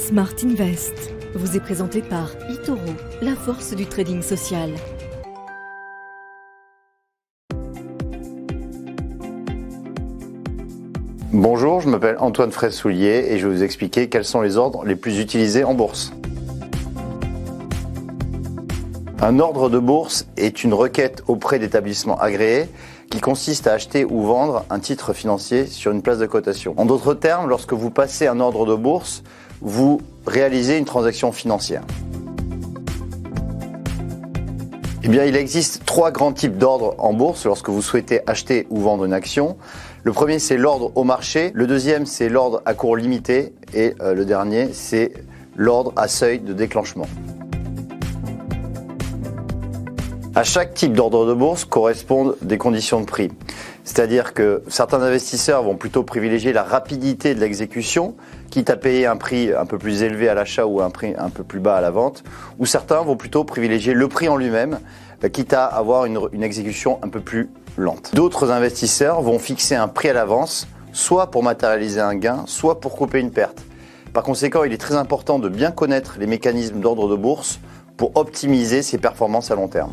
Smart Invest vous est présenté par eToro, la force du trading social. Bonjour, je m'appelle Antoine Fraisse-Soulier et je vais vous expliquer quels sont les ordres les plus utilisés en bourse. Un ordre de bourse est une requête auprès d'établissements agréés qui consiste à acheter ou vendre un titre financier sur une place de cotation. En d'autres termes, lorsque vous passez un ordre de bourse, vous réalisez une transaction financière. Eh bien, il existe trois grands types d'ordres en bourse lorsque vous souhaitez acheter ou vendre une action. Le premier, c'est l'ordre au marché. Le deuxième, c'est l'ordre à cours limité. Et le dernier, c'est l'ordre à seuil de déclenchement. À chaque type d'ordre de bourse correspondent des conditions de prix. C'est-à-dire que certains investisseurs vont plutôt privilégier la rapidité de l'exécution, quitte à payer un prix un peu plus élevé à l'achat ou un prix un peu plus bas à la vente, ou certains vont plutôt privilégier le prix en lui-même, quitte à avoir une exécution un peu plus lente. D'autres investisseurs vont fixer un prix à l'avance, soit pour matérialiser un gain, soit pour couper une perte. Par conséquent, il est très important de bien connaître les mécanismes d'ordre de bourse pour optimiser ses performances à long terme.